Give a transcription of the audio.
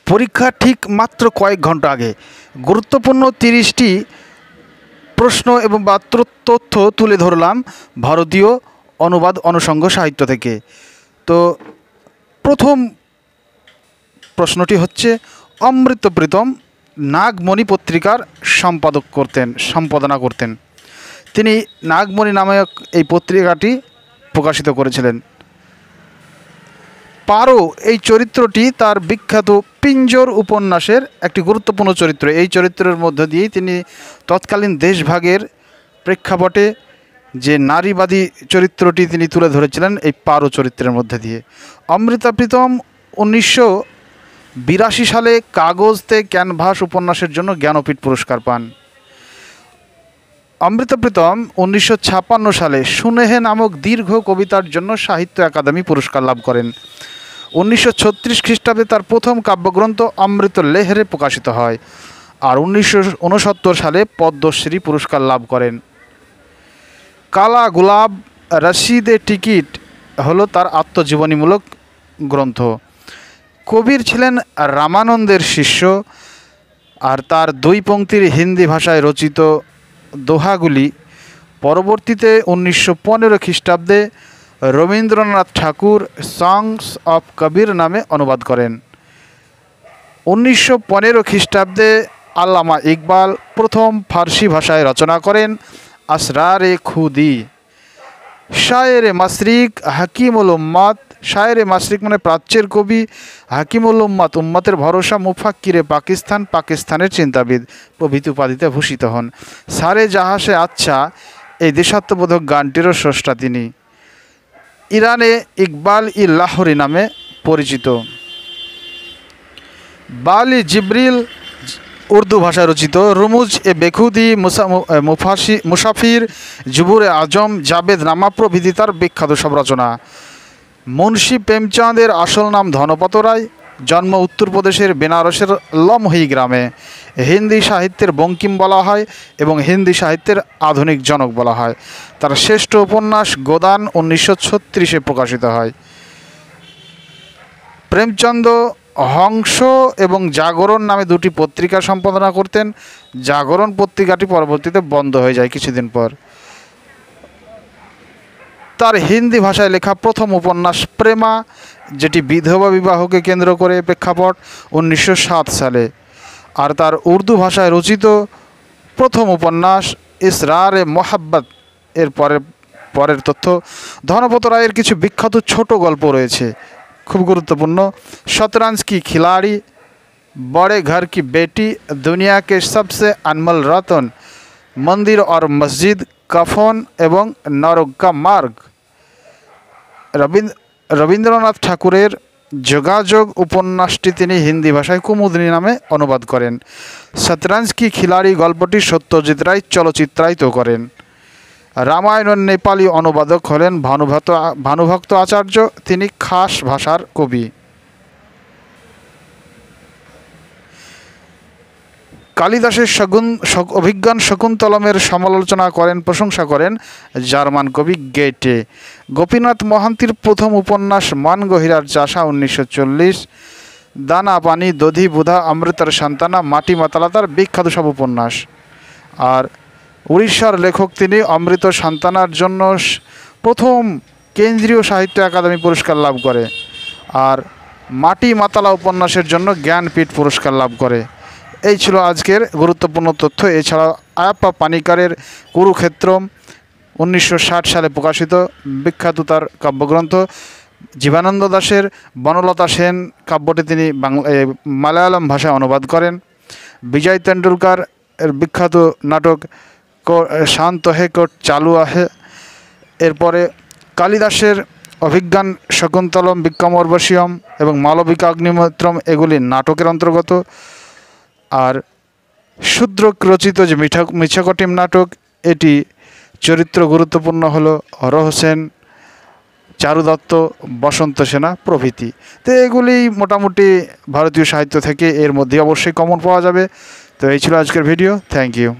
পরীক্ষা ঠিক মাত্র কয়েক ঘন্টা আগে গুরুত্বপূর্ণ 30টি প্রশ্ন এবং বা তথ্য তুলে ধরলাম ভারতীয় অনুবাদ অনুষঙ্গ সাহিত্য থেকে। তো প্রথম প্রশ্নটি হচ্ছে, অমৃত প্রীতম নাগমণি পত্রিকার সম্পাদনা করতেন। তিনি নাগমণি নামক এই পত্রিকাটি প্রকাশিত করেছিলেন। পারো এই চরিত্রটি তার বিখ্যাত পিঞ্জর উপন্যাসের একটি গুরুত্বপূর্ণ চরিত্র। এই চরিত্রের মধ্য দিয়েই তিনি তৎকালীন দেশভাগের প্রেক্ষাপটে যে নারীবাদী চরিত্রটি তিনি তুলে ধরেছিলেন এই পারো চরিত্রের মধ্যে দিয়ে। অমৃতা প্রীতম 1982 সালে কাগজতে ক্যানভাস উপন্যাসের জন্য জ্ঞানপীঠ পুরস্কার পান। অমৃতা প্রীতম 1956 সালে সুনেহে নামক দীর্ঘ কবিতার জন্য সাহিত্য একাডেমি পুরস্কার লাভ করেন। 1936 খ্রিস্টাব্দে তার প্রথম কাব্যগ্রন্থ অমৃত লেহরে প্রকাশিত হয়, আর 1969 সালে পদ্মশ্রী পুরস্কার লাভ করেন। কালা গুলাব রশিদে টিকিট হলো তার আত্মজীবনীমূলক গ্রন্থ। কবির ছিলেন রামানন্দের শিষ্য, আর তার 2 পংক্তির হিন্দি ভাষায় রচিত দোহাগুলি পরবর্তীতে 1915 খ্রিস্টাব্দে রবীন্দ্রনাথ ঠাকুর সংস অফ কবির নামে অনুবাদ করেন। 1915 খ্রিস্টাব্দে আল্লামা ইকবাল প্রথম ফার্সি ভাষায় রচনা করেন আসরারে খুদি। শায়েরে মাশরিক হাকিমুল উম্মাত, শায়েরে মাশরিক মানে প্রাচ্যের কবি, হাকিমুল উম্মাত উম্মাতের ভরসা, মুফাক্কিরে পাকিস্তান পাকিস্তানের চিন্তাবিদ প্রভৃতি উপাধিতে ভূষিত হন। সারে জাহাসে আচ্ছা এই দেশাত্মবোধক গানটিরও স্রষ্টা তিনি। ইরানে ইকবাল ই লাহোরি নামে পরিচিত। বালি জিব্রিল উর্দু ভাষায় রচিত। রুমুজ এ বেখুদি, মুসাফির, জুবুরে আজম, জাবেদ নামা প্রভৃতি তার বিখ্যাত সব রচনা। মুন্সি প্রেমচাঁদের আসল নাম ধনপত রায়। জন্ম উত্তরপ্রদেশের বেনারসের লমহি গ্রামে। হিন্দি সাহিত্যের বঙ্কিম বলা হয় এবং হিন্দি সাহিত্যের আধুনিক জনক বলা হয়। তার শ্রেষ্ঠ উপন্যাস গোদান 1936 প্রকাশিত হয়। প্রেমচন্দ হংস এবং জাগরণ নামে 2টি পত্রিকা সম্পাদনা করতেন। জাগরণ পত্রিকাটি পরবর্তীতে বন্ধ হয়ে যায় কিছুদিন পর। তার হিন্দি ভাষায় লেখা প্রথম উপন্যাস প্রেমা, যেটি বিধবা বিবাহকে কেন্দ্র করে প্রেক্ষাপট, 1907 সালে। আর তার উর্দু ভাষায় রচিত প্রথম উপন্যাস ইসরারে মোহাব্বত। এর পরের তথ্য, ধনপত রায়ের কিছু বিখ্যাত ছোট গল্প রয়েছে, খুব গুরুত্বপূর্ণ। শতরঞ্জ কি খিলাড়ি, বড়ে ঘর কি বেটি, দুনিয়া কে সবসে আনমোল রতন, মন্দির और মসজিদ, কাফন এবং নরক কা মার্গ। রবীন্দ্রনাথ ঠাকুরের যোগাযোগ উপন্যাসটি তিনি হিন্দি ভাষায় কুমুদিনী নামে অনুবাদ করেন। শতরঞ্জ কি খিলাড়ি গল্পটি সত্যজিৎ রায় চলচ্চিত্রায়িত করেন। রামায়ণের নেপালি অনুবাদক হলেন ভানুভক্ত আচার্য, তিনি খাস ভাষার কবি। কালিদাসের অভিজ্ঞান শকুন্তলমের সমালোচনা করেন, প্রশংসা করেন জার্মান কবি গেটে। গোপীনাথ মহান্তির প্রথম উপন্যাস মানগহিরার চাষা 1940। দানা পানি, দধি বুধা, অমৃতার সন্তানা, মাটি মাতালা তার বিখ্যাত সব উপন্যাস। আর উড়িষ্যার লেখক তিনি। অমৃত সন্তানার জন্য প্রথম কেন্দ্রীয় সাহিত্য একাডেমি পুরস্কার লাভ করে, আর মাটি মাতালা উপন্যাসের জন্য জ্ঞানপীঠ পুরস্কার লাভ করে। এই ছিল আজকের গুরুত্বপূর্ণ তথ্য। এছাড়াও আয়াপ্পা পানিকারের কুরুক্ষেত্রম 1960 সালে প্রকাশিত বিখ্যাত তার কাব্যগ্রন্থ। জীবানন্দ দাশের বনলতা সেন কাব্যটি তিনি মালায়ালাম ভাষায় অনুবাদ করেন। বিজয় তেন্ডুলকার এর বিখ্যাত নাটক শান্ত হে কোট চালু আহে। এরপরে কালিদাসের অভিজ্ঞান শকুন্তলম, বিক্রমোর্বশীয়ম এবং মালবিকা অগ্নিমিত্রম এগুলি নাটকের অন্তর্গত। আর শূদ্রক রচিত যে মিছাকটিম নাটক, এটি চরিত্র গুরুত্বপূর্ণ হলো হর হোসেন, চারু দত্ত, বসন্ত সেনা প্রভৃতি। তো এগুলি মোটামুটি ভারতীয় সাহিত্য থেকে এর মধ্যে অবশ্যই কমন পাওয়া যাবে। তো এই ছিল আজকের ভিডিও। Thank you.